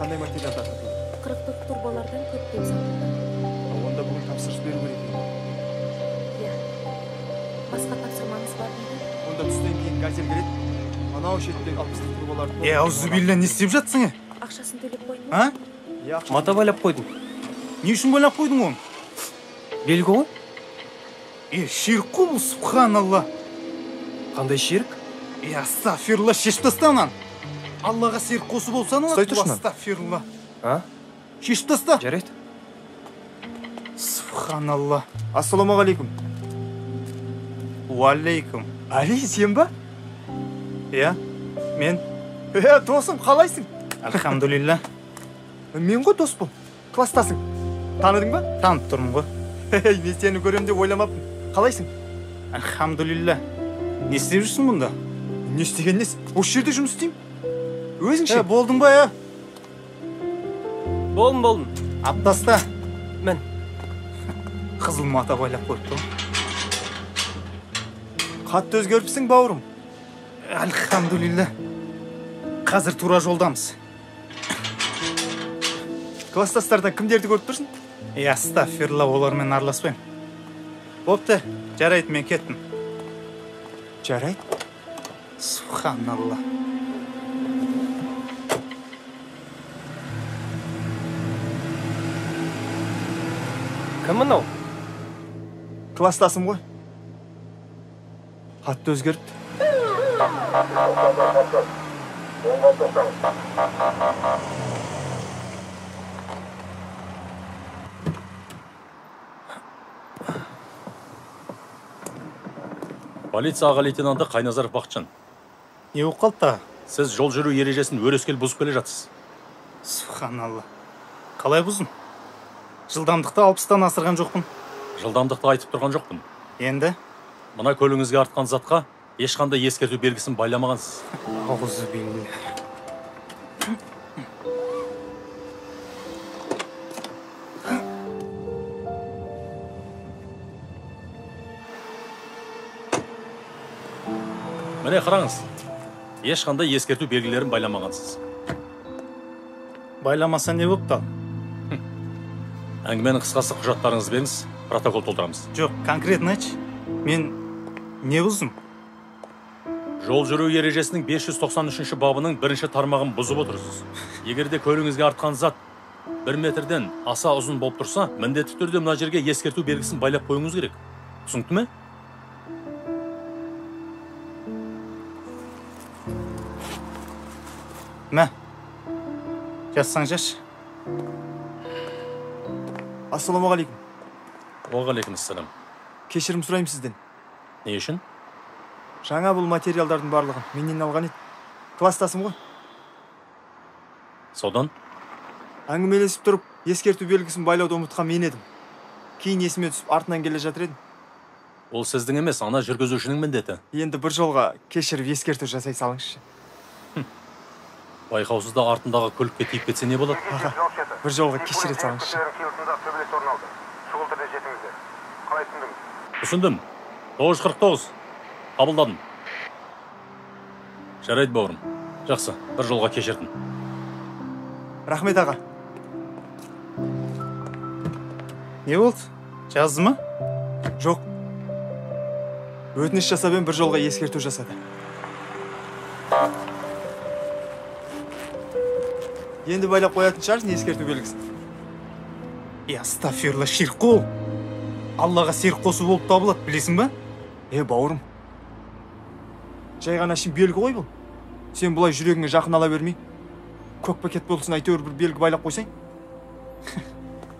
кандай материалдар сатылды? 44 турболардан көптеп сатылды. Онда бүгін тапсырыс беру керек. Иә. Басқа тапсырмаңыз бар дейді? Онда түстен кейін газель келеді. Анау шеттен 60 турболарды. Аузубилля, не істеп жатсың? Ақшасын төлеп қойдыңыз? А? Мата байлап қойдың. Не үшін байлап қойдың оны? Белгі ғой? Ширк қой бұл, субханалла. Қандай ширк? Астафирулла, шешіп таста онан. Аллаға серік қосып болсан олар. Стой тұршынан. Астафирулла. А? Шешіп таста. Жарайды. Субханалла. Ассалаумағалейкум. Уалейкум. Али, сен ба? Иә, мен. Досым, қалайсың? Альхамдулилля. Мен ғой доспын. Класстасың. Таныдың ба? Танып тұрмын ғой. Мен сені көрем деп ойламаппын. Қалайсың? Альхамдулилля. Не істеп жүрсің мұнда? Не істеген несі? Осы жерде жұмыс істеймін. Өзіңше? Болдың ба, я? Болдым. Аптаста. Мен. Қызыл мата байлап қойыпты. Қатты өзгеріпсің, бауырым. Альхамдулилля. Қазір тура жолдамыз. Класстастардан кімдерді көріп тұрсың? Астафирулла, олармен араласпаймын. Бопты, жарайды, мен кеттім. Жарайды. Субханалла. Кім мынау? Класстасым ғой. Қатты өзгеріпті. Полиция аға лейтенанты Қайназаров Бақытжан. Не болып қалды та? Сіз жол жүру ережесін өрескел бұзып келе жатсыз. Субханалла. Қалай бұздың? Жылдамдықты 60-тан асырған жоқпын. Жылдамдықты айтып тұрған жоқпын. Енді? Мына көліңізге артқан затқа ешқандай ескерту белгісін байламағансыз. Аузубилля. Міне қараңыз. Ешқандай ескерту белгілерін байламағансыз. Байламаса не болып та? Әңгіменің қысқасы құжаттарыңыз беріңіз, протокол толтырамыз. Жоқ, конкретно айтшы. Мен не бұздым? Жол жүру ережесінің 593 бабының бірінші тармағын бұзып отырсыз. Егерде көліңізге артқан зат 1 метрден аса ұзын болып тұрса, міндетті түрде мына жерге ескерту белгісін байлап қойыңыз керек. Түсінікті ме? Мә, жазсаң жаш. Ассалаумағалейкум. Уағалейкумассалам. Кешірім сұрайым сізден. Не үшін? Жаңа бұл материалдардың барлығын менен алған еді. Класстасым ғой. Содан? Әңгімелесіп тұрып, ескерту белгісін байлауды ұмытқан мен едім. Кейін есіме түсіп, артынан келе жатыр едім. Ол сіздің емес, ана жүргізушінің міндеті. Енді бір жолға кешіріп ескерту жасай салыңызшы. Байқаусызда артындағы көлікке тиіп кетсе не болады? Бір жолға кешіре салыңызшы. Түсіндім. 949. Қабылдадым. Жарайды бауырым. Жақсы, бір жолға кешірдім. Рахмет аға. Не болды? Жазды ма? Жоқ. Өтініш жасап бір жолға ескерту жасады. Енді байлап қоятын шығарсың ескерту белгісін. Астафирулла, ширк қол. Аллаға серік қосу болып табылады, білесің ба? Бауырым. Жай ғана шын белгі ғой бұл. Сен бұлай жүрегіңе жақын ала бермей. Көк пакет болсын әйтеуір бір белгі байлап қойсаң.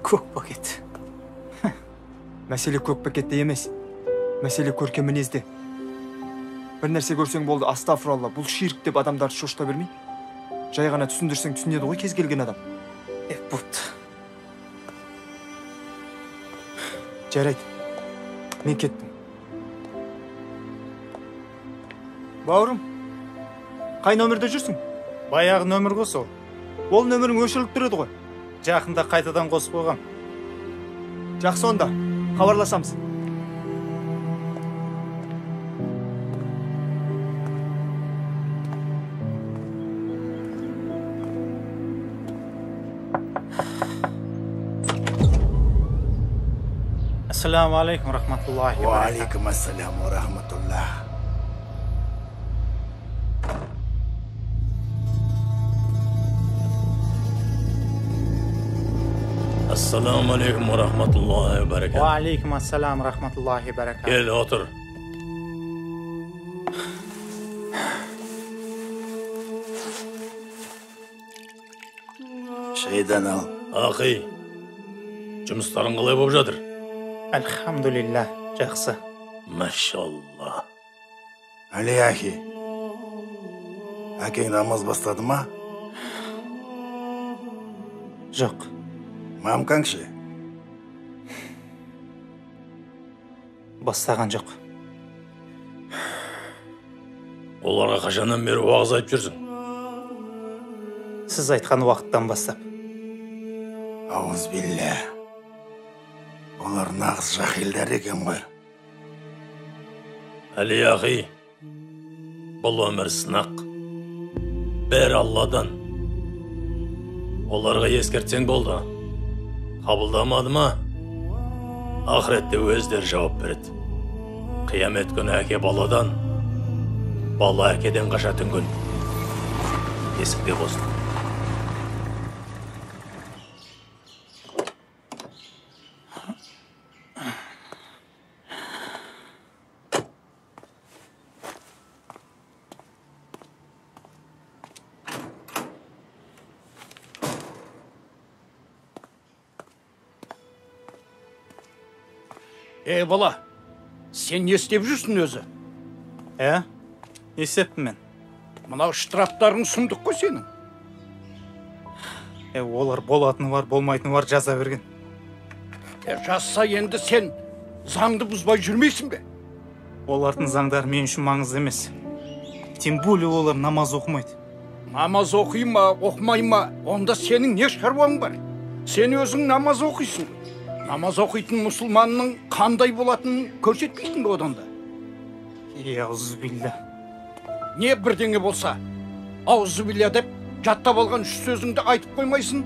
Көк пакет. Мәселе көк пакетте емес. Мәселе көркем мінезде. Бір нәрсе көрсең болды, астафирулла, бұл ширк деп адамдарды шошыта бермей. Жай ғана түсіндірсең түсінеді ғой кез келген адам. Бұт. Жарайды. Мен кеттім. Бауырым, қай нөмірде жүрсің? Баяғы нөмір қос ол. Ол нөмірің өшіріліп тұрады ғой. Жақында қайтадан қосып қойғам. Жақсы онда, хабарласамыз. Assalamu alaikum rahmatullahi wa barakatuh. Waalaikum assalam wa rahmatullah. Assalomu alaykum va rahmatullohi va barakatuh. Wa alaikum assalam rahmatullahi wa barakatuh. Gel otur. Şeyden al. Akıy. Жұмыстарың қалай болып жатыр? Elhamdülillah, жақсы. Maşallah. Ali aki. Әкең намаз бастады ма? Жоқ, Мамкаң ше? бастаған жоқ. Оларға қашаннан бері уағыз айтып жүрсің? Сіз айтқан уақыттан бастап. Ауыз билля. Олар нағыз жахилдер екен ғой. Әли ақи, бұл өмір сынақ. Бәрі Алладан. Оларға ескертсең болды. Қабылдамады ма? Ақыретте өздері жауап береді. Қиямет күні әке баладан, бала әкеден қашатын күн. Есікте болсын. Бала, сен не істеп жүрсің өзі? Есеппін мен. Мынау штрафтарың сұмдық қой сенің. Олар болатыны бар, болмайтыны бар жаза берген. Жазса енді сен заңды бұзбай жүрмейсің бе? Олардың заңдары мен үшін маңызды емес. Тем более олар намаз оқымайды. Намаз оқи ма, оқымай ма, онда сенің не шаруаң бар? Сен өзің намаз оқисың. Намаз оқитын мұсылманның қандай болатынын көрсетпейсің бе одан да? Аузубилля. Не бірдеңе болса, аузубилля деп жаттап алған үш сөзіңді айтып қоймайсың.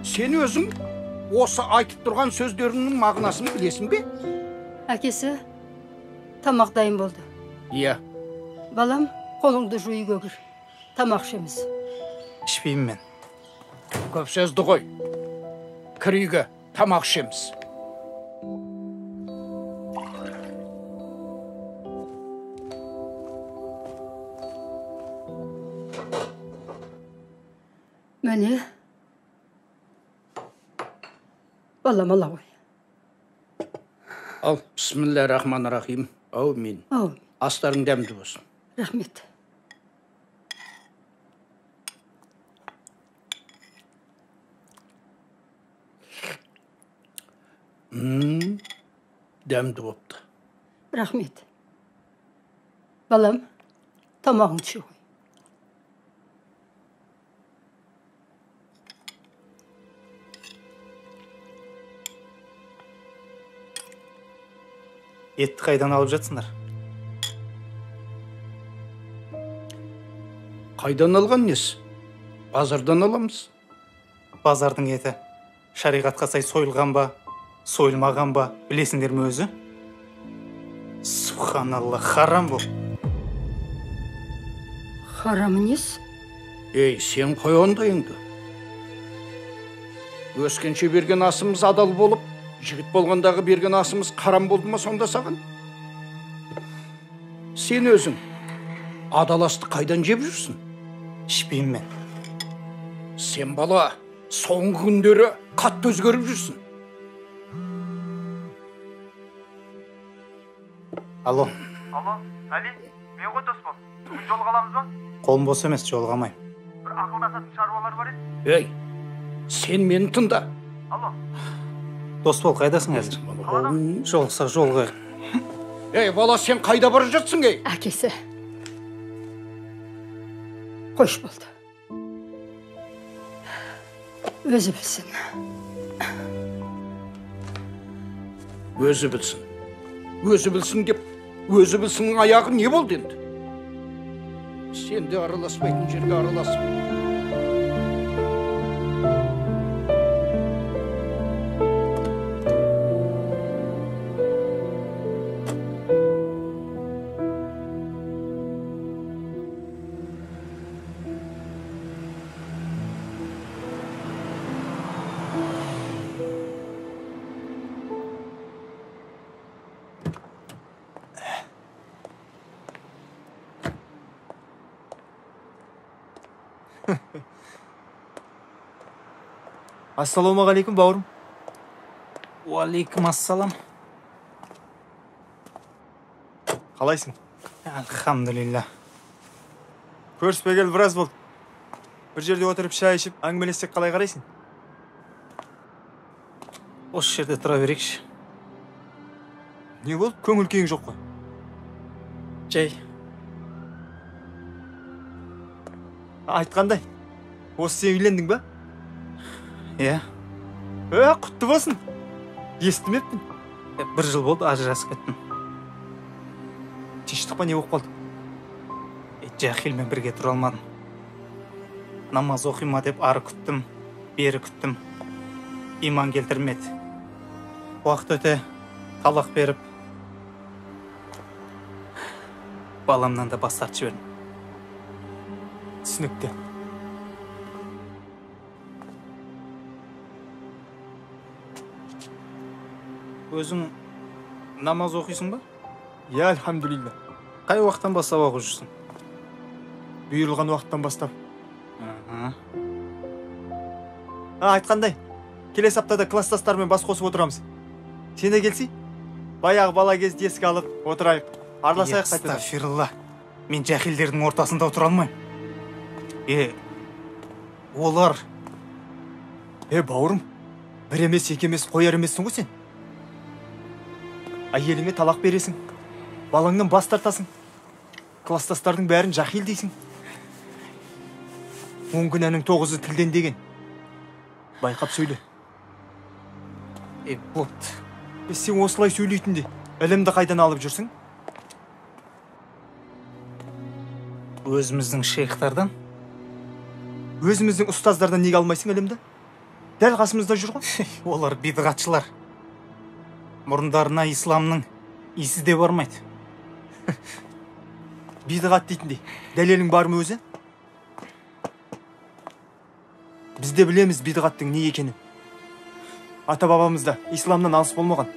Сен өзің осы айтып тұрған сөздеріңнің мағынасын білесің бе? Әкесі, тамақ дайын болды. Иә. Балам, қолыңды жу, үйге кір. Тамақ ішеміз. Ішпеймін мен. Көп сөзді ғой. Кір үйге, тамақ ішеміз. Міне. Балам, ала ғой. Ал, бисмиллахир-рахманир-рахим. Аумин. Аумин. Астарың дәмді болсын. Рахмет. Дәмді болыпты. Рахмет. Балам, тамағың іше ғой. Етті қайдан алып жатсыңдар? Қайдан алған несі? Базардан аламыз. Базардың еті шариғатқа сай сойылған ба, сойылмаған ба, білесіңдер ме өзі? Субханалла, харам бұл. Харамы несі? Сен қой ондайыңды. Өскенше берген асымыз адал болып, жігіт болғандағы берген асымыз қарам болды ма сонда саған? Сен өзің адаласты қайдан жеп жүрсің? Ішпеймін мен. Сен бала, соңғы күндері қатты өзгеріп жүрсің. Алло. Алло, Әли, мен ғой дос бол. Бүгін жолға аламыз ба? Қолым бос емес, жолғамайым. Бір ақылдасатын шаруалар бар еді. Сен мені тыңда. Алло. Дос бол, қайдасың әзір? Жолықсақ жолғайық. Бала, сен қайда бара жатсың, Әкесі. Қош болды. Өзі білсін. Өзі білсін. Өзі білсін деп, өзі білсіннің аяғы не болды енді? Сен де араласпайтын жерге араласып. Ассалаумағалейкум бауырым. Уалейкум ассалам. Қалайсың? Алхамдулилля. Көріспегелі біраз болды. Bir жерде отырып шай ішіп, әңгімелессек қалай қарайсың? Осы жерде тұра берейікші. Не болды? Көңіл күйің жоқ қой. Жай. Айтқандай. Осы сен үйлендің ба? Иә. Құтты болсын. Естімеппін. 1 жыл болды ажырасып кеттім. Тыныштық па не болып қалды? Жахилмен бірге тұра алмадым. Намаз оқима деп ары күттім, бері күттім. Иман келтірмеді. Уақыт өте талақ беріп, баламнан да бас тартып жібердім. Түсінікті. Өзің намаз оқисың ба? Я, альхамдулилля. Қай уақыттан бастап оқып жүрсің? Бұйырылған уақыттан бастап. Айтқандай. Келесі аптада класстастармен бас қосып отырамыз. Сен де келсей? Баяғы бала кезді еске алып отырайық. Араласайық қайтадан. Астафирилла. Мен жахилдердің ортасында отыра алмаймын. Олар. Бауырым. Бір емес, екі емес, қояр емессің ғой сен. Әйеліңе талақ бересің. Балаңнан бас тартасың. Класстастардың бәрін жахил дейсің. 10 күнәнің 9-ы тілден деген. Байқап сөйле. Вот. Сен осылай сөйлейтінде ілімді қайдан алып жүрсің? Өзіміздің шейхтардан? Өзіміздің ұстаздардан неге алмайсың ілімді? Дәл қасымызда жүр ғой. Олар бидғатшылар. Мұрындарына исламның исі де бармайды. Бидғат дейтіндей. Дәлелің бар ма өзі? Біз де білеміз бидғаттың не екенін. Ата-бабамызда исламнан алыс болмаған.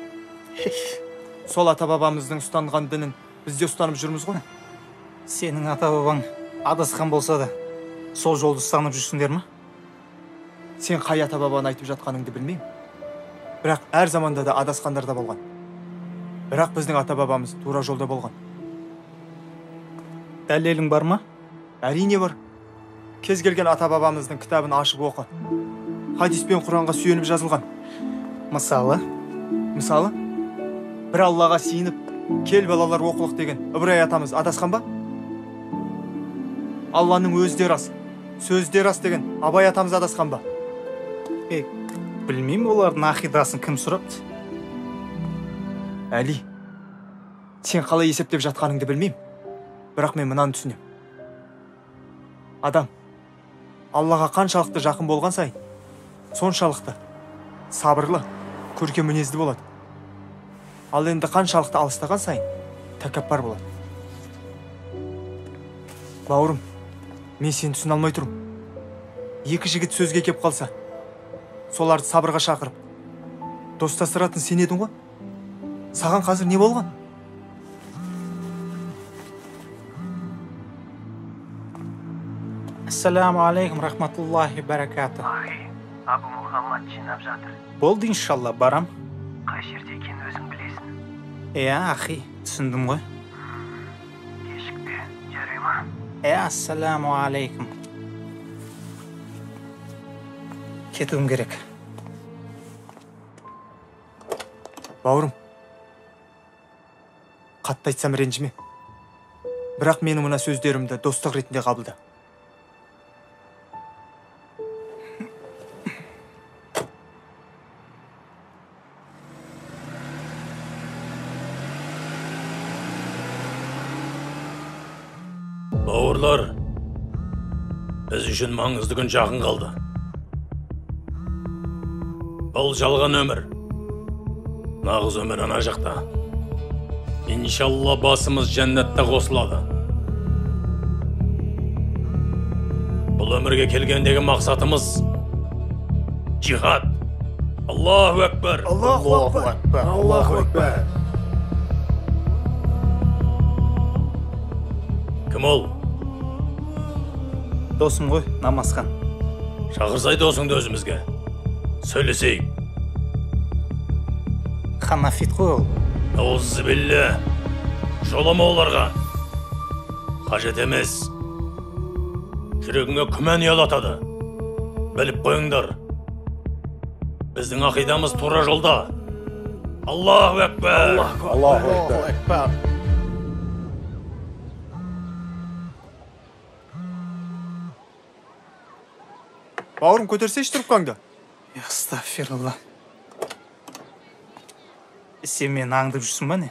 Сол ата-бабамыздың ұстанған дінін біз де ұстанып жүрміз ғой. Сенің ата-бабаң адасқан болса да, сол жолды ұстанып жүрсіңдер ме? Сен қай ата-бабаны айтып жатқаныңды білмеймін. Бірақ әр заманда да адасқандар да болған. Бірақ біздің ата-бабамыз тура жолда болған. Дәлелің бар ма? Әрине бар. Кез келген ата-бабамыздың кітабын ашып оқы. Хадис пен Құранға сүйеніп жазылған. Мысалы? Мысалы? Бір Аллаға сиініп, кел балалар оқылық деген Ыбырай атамыз адасқан ба? Алланың өзі де рас, сөзі де рас деген Абай атамыз адасқан ба? Білмеймін, олардың ақидасын кім сұрапты? Әли, сен қалай есептеп жатқаныңды білмеймін. Бірақ мен мынаны түсінем. Адам Аллаға қаншалықты жақын болған сайын, соншалықты сабырлы, көркем мінезді болады. Ал енді қаншалықты алыстаған сайын, тәкаппар болады. Бауырым, мен сені түсіне алмай тұрмын. Екі жігіт сөзге кеп қалса, соларды сабырға шақырып, достастыратын сен едің ғой? Саған қазір не болған? Ассаламу алейкум, рахматуллахи баракату. Абу Мухаммад жинап жатыр. Болды, иншалла, барам. Қай жерде екенін өзің білесің. Ахи, түсіндім ғой. Кешікпе, жарай ма? Ассаламу алейкум. Кетуім керек. Бауырым, қатты айтсам ренжіме. Бірақ менің мына сөздерімді достық ретінде қабылда. Бауырлар, біз үшін маңызды күн жақын қалды. Бұл жалған өмір. Нағыз өмір ана жақта. Иншалла басымыз жәннатта қосылады. Бұл өмірге келгендегі мақсатымыз жихад. Аллаху акбар. Аллаху акбар. Аллаху акбар. Кім ол? Досым ғой, Намазхан. Шақырсай досыңды өзімізге. Сөйлесейік. Ханафит қой ол. Ауззубилля. Жолама оларға. Қажет емес. Жүрегіңе күмән ұялатады. Біліп қойыңдар. Біздің ақидамыз тура жолда. Аллаху акбар. Аллаху акбар. Бауырым, көтерсейші трубкаңды. Астафиралла. Сен мені аңдып жүрсің ба не?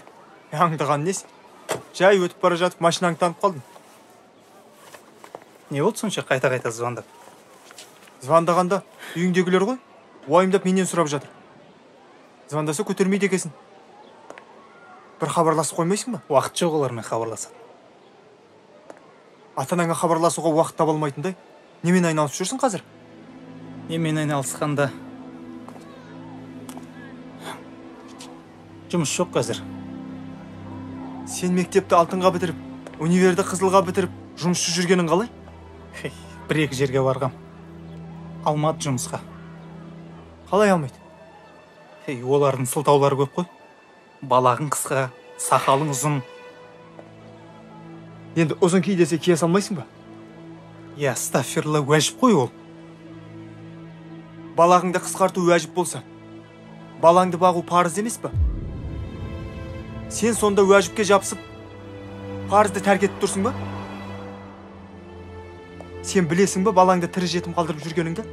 Аңдыған несі? Жай өтіп бара жатып машинаңды танып қалдым. Не болды сонша қайта-қайта звондап? Звондағанда үйіңдегілер ғой, уайымдап менен сұрап жатыр. Звондаса көтермейді екесін. Бір хабарласып қоймайсың ба? Уақыт жоқ олармен хабарласады. Ата-анаңа хабарласуға уақыт таба алмайтындай. Немен айналысып жүрсің қазір? Немен айналысқанда жұмыс жоқ қазір. Сен мектепті алтынға бітіріп, универді қызылға бітіріп, жұмысшы жүргенің қалай? Бір-екі жерге барғам. Алмады жұмысқа. Қалай алмайды? Олардың сылтаулары көп қой. Балағың қысқа, сақалың ұзын. Енді ұзын ки десе кие салмайсың ба? Астафиралла, уәжіп қой ол. Балағыңды қысқарту уәжіп болса, балаңды бағу парыз емес па? Сен сонда уәжіпке жабысып, парызды тәрк етіп тұрсың ба? Сен білесің ба балаңды тірі жетім қалдырып жүргеніңді?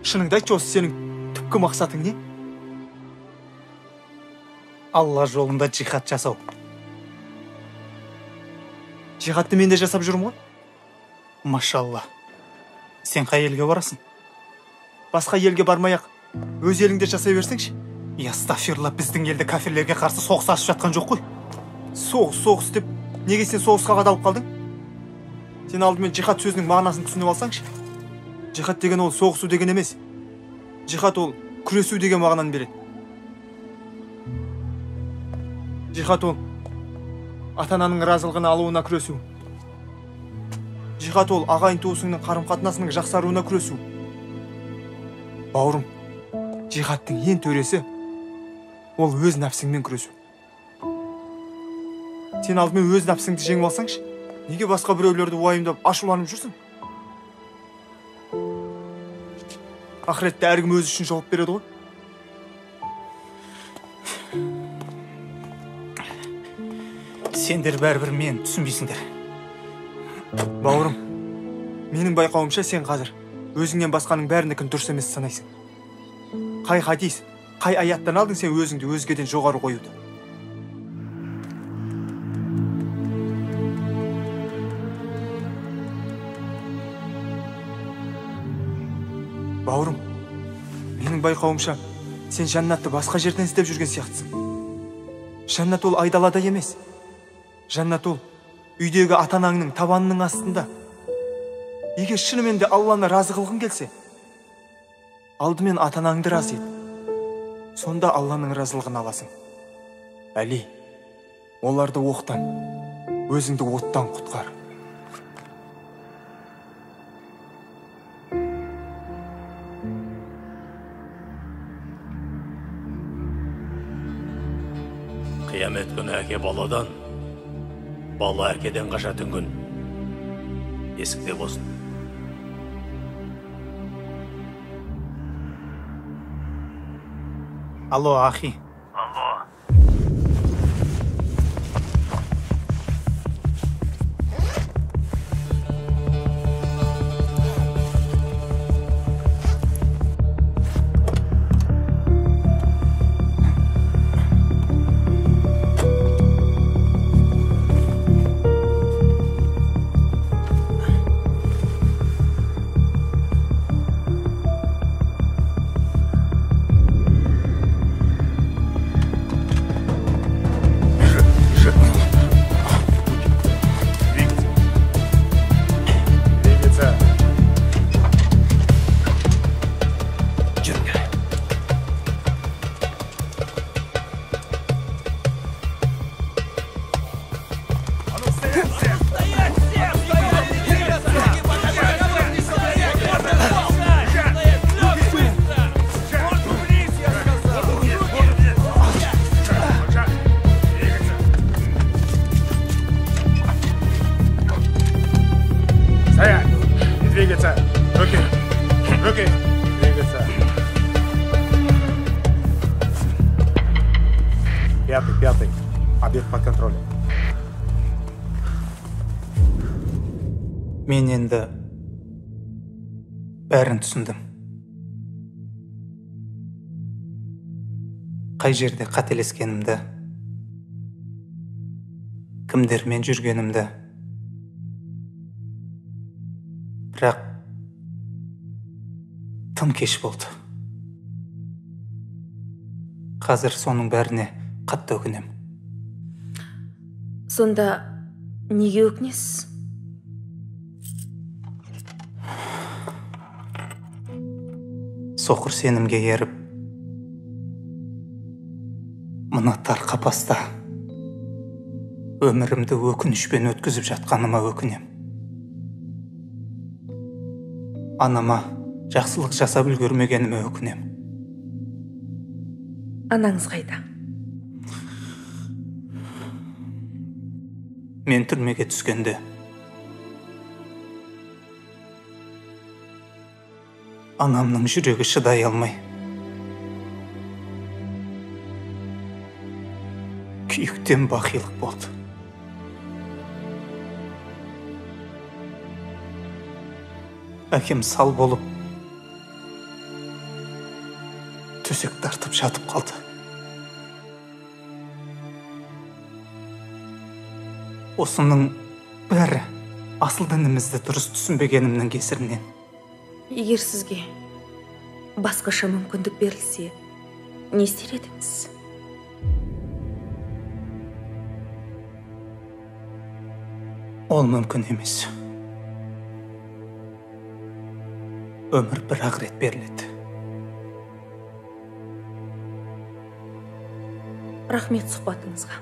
Шыныңды айтшы, осы сенің түпкі мақсатың не? Алла жолында жихад жасау. Жихадты мен де жасап жүрмін ғой. Машалла. Сен қай елге барасың? Басқа елге бармай-ақ, өз еліңде жасай берсеңші. Астафиралла, біздің елде кафирлерге қарсы соғыс ашып жатқан жоқ қой. Соғыс деп, неге сен соғысқа қадалып қалдың? Сен алдымен жихад сөзінің мағынасын түсініп алсаңшы. Жихад деген ол соғысу деген емес. Жихад ол күресу деген мағынаны береді. Жихад ол ата-ананың разылығын алуына күресу. Жихад ол ағайын туысыңның қарым-қатынасының жақсаруына күресу. Бауырым, жихадтың ең төресі ол өз нәпсіңмен күресу. Сен алдымен өз нәпсіңді жеңіп алсаңшы, неге басқа біреулерді уайымдап ашуланып жүрсің? Ақыретте әркім өзі үшін жауап береді ғой. Сендер бәрібір мен түсінбейсіңдер. Бауырым, менің байқауымша сен қазір өзіңнен басқаның бәрінікін дұрыс емес санайсың. Қай хадис, қай аяттан алдың сен өзіңді өзгеден жоғары қоюды? Бауырым, менің байқауымша сен жәннатты басқа жерден іздеп жүрген сияқтысың. Жәннат ол айдалада емес. Жәннат ол үйдегі ата-анаңның табанының астында. Егер шынымен де Алланы разы қылғың келсе, алдымен ата-анаңды разы ет. Сонда Алланың разылығын аласың. Әли, оларды оқтан, өзіңді оттан құтқар. Қиямет күні әке баладан, бала әкеден қашатын күн. Есікте болсын. Алло, ахи. Алло. Двигаться. Руки. Руки. Двигаться. Пятый. Объект под контролем. Мен енді бәрін түсіндім. Қай жерде қателескенімді, кімдермен жүргенімді. Бірақ тым кеш болды. Қазір соның бәріне қатты өкінем. Сонда неге өкінесіз? Соқыр сенімге еріп, мына тар қапаста өмірімді өкінішпен өткізіп жатқаныма өкінем. Анама жақсылық жасап үлгермегеніме өкінем. Анаңыз қайда? Мен түрмеге түскенде анамның жүрегі шыдай алмай күйіктен бақилық болды. Әкем сал болып төсек тартып жатып қалды. Осының бәрі асыл дінімізді дұрыс түсінбегенімнің кесірінен. Егер сізге басқаша мүмкіндік берілсе, не істер едіңіз? Ол мүмкін емес. Өмір бір-ақ рет беріледі. Рахмет сұхбатыңызға.